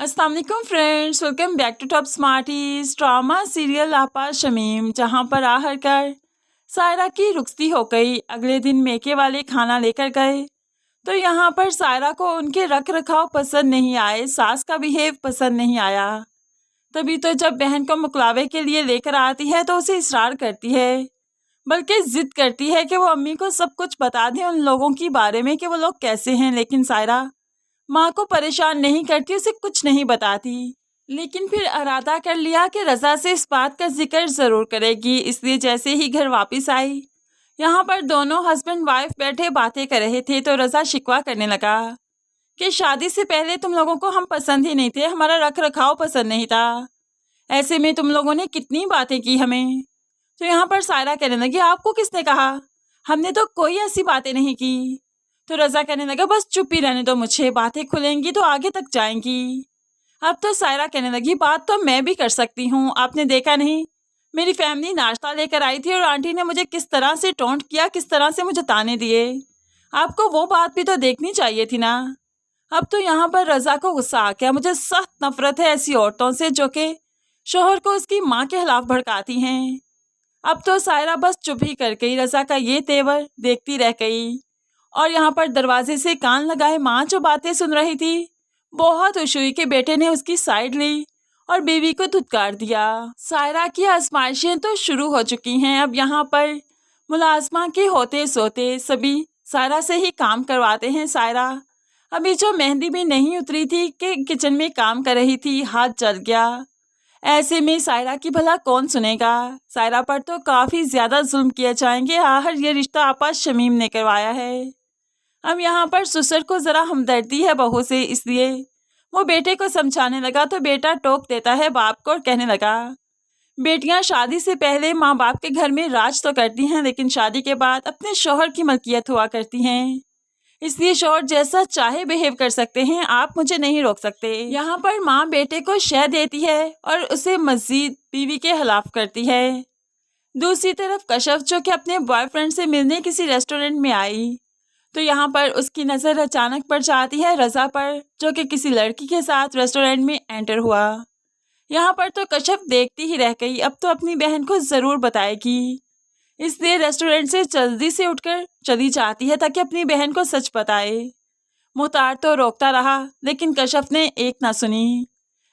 अस्सलाम वालेकुम friends, welcome back to Top Smarties. Drama serial Aapa Shameem, जहां पर आखिरकार सायरा की रुखसती हो गई। अगले दिन मेके वाले खाना लेकर गए तो यहाँ पर सायरा को उनके रख रखाव पसंद नहीं आए, सास का बिहेव पसंद नहीं आया। तभी तो जब बहन को मुकलावे के लिए लेकर आती है तो उसे इसरार करती है, बल्कि जिद करती है कि वो अम्मी को सब कुछ बता दें उन लोगों के बारे में कि वो लोग कैसे हैं। लेकिन सायरा माँ को परेशान नहीं करती, उसे कुछ नहीं बताती। लेकिन फिर इरादा कर लिया कि रज़ा से इस बात का जिक्र ज़रूर करेगी। इसलिए जैसे ही घर वापस आई, यहाँ पर दोनों हस्बैंड वाइफ बैठे बातें कर रहे थे तो रज़ा शिकवा करने लगा कि शादी से पहले तुम लोगों को हम पसंद ही नहीं थे, हमारा रख रखाव पसंद नहीं था, ऐसे में तुम लोगों ने कितनी बातें की हमें। तो यहाँ पर सायरा कहने लगी, आपको किसने कहा, हमने तो कोई ऐसी बातें नहीं की। तो रज़ा कहने लगा, बस चुप ही रहने दो, मुझे बातें खुलेंगी तो आगे तक जाएंगी। अब तो सायरा कहने लगी, बात तो मैं भी कर सकती हूँ, आपने देखा नहीं मेरी फैमिली नाश्ता लेकर आई थी और आंटी ने मुझे किस तरह से टोंट किया, किस तरह से मुझे ताने दिए, आपको वो बात भी तो देखनी चाहिए थी ना। अब तो यहाँ पर रज़ा को गुस्सा आ गया। मुझे सख्त नफरत है ऐसी औरतों से जो कि शोहर को उसकी माँ के खिलाफ भड़काती हैं। अब तो सायरा बस चुप ही कर गई, रज़ा का ये तेवर देखती रह गई। और यहाँ पर दरवाजे से कान लगाए माँ जो बातें सुन रही थी, बहुत खुश हुई कि बेटे ने उसकी साइड ली और बीवी को धुतकार दिया। सायरा की आजमाइशें तो शुरू हो चुकी हैं। अब यहाँ पर मुलाजमा के होते सोते सभी सायरा से ही काम करवाते हैं। सायरा अभी जो मेहंदी भी नहीं उतरी थी कि किचन में काम कर रही थी, हाथ जल गया। ऐसे में सायरा की भला कौन सुनेगा। सायरा पर तो काफ़ी ज़्यादा जुल्म किए जाएंगे, आखिर ये रिश्ता आपा शमीम ने करवाया है। अब यहाँ पर ससुर को ज़रा हमदर्दी है बहू से, इसलिए वो बेटे को समझाने लगा तो बेटा टोक देता है बाप को और कहने लगा, बेटियाँ शादी से पहले माँ बाप के घर में राज तो करती हैं, लेकिन शादी के बाद अपने शौहर की मलकियत हुआ करती हैं। इसलिए शौहर जैसा चाहे बिहेव कर सकते हैं, आप मुझे नहीं रोक सकते। यहाँ पर माँ बेटे को शह देती है और उसे मजीद बीवी के खिलाफ करती है। दूसरी तरफ कशफ जो कि अपने बॉयफ्रेंड से मिलने किसी रेस्टोरेंट में आई तो यहाँ पर उसकी नज़र अचानक पड़ जाती है रज़ा पर, जो कि किसी लड़की के साथ रेस्टोरेंट में एंटर हुआ। यहाँ पर तो कशफ देखती ही रह गई, अब तो अपनी बहन को ज़रूर बताएगी। इसलिए रेस्टोरेंट से जल्दी से उठकर चली जाती है ताकि अपनी बहन को सच बताए। मुख्तार तो रोकता रहा लेकिन कशफ ने एक ना सुनी।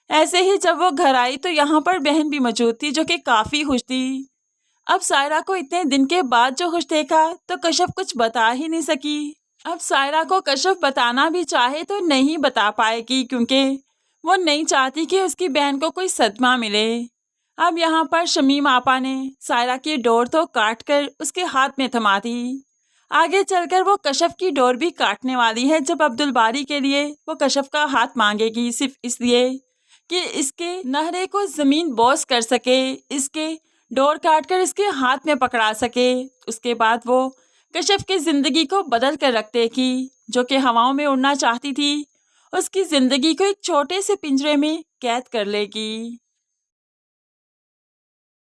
ऐसे ही जब वो घर आई तो यहाँ पर बहन भी मौजूद थी जो कि काफ़ी खुश थी। अब सायरा को इतने दिन के बाद जो खुश देखा तो कशफ कुछ बता ही नहीं सकी। अब सायरा को कशफ बताना भी चाहे तो नहीं बता पाएगी, क्योंकि वो नहीं चाहती कि उसकी बहन को कोई सदमा मिले। अब यहाँ पर शमीम आपा ने सायरा की डोर तो काट कर उसके हाथ में थमा दी। आगे चलकर वो कशफ की डोर भी काटने वाली है जब अब्दुल बारी के लिए वो कशफ का हाथ मांगेगी, सिर्फ इसलिए कि इसके नहरे को ज़मीन बोस कर सके, इसके डोर काटकर इसके हाथ में पकड़ा सके। उसके बाद वो कशफ की ज़िंदगी को बदल कर रख देगी। जो कि हवाओं में उड़ना चाहती थी, उसकी ज़िंदगी को एक छोटे से पिंजरे में कैद कर लेगी।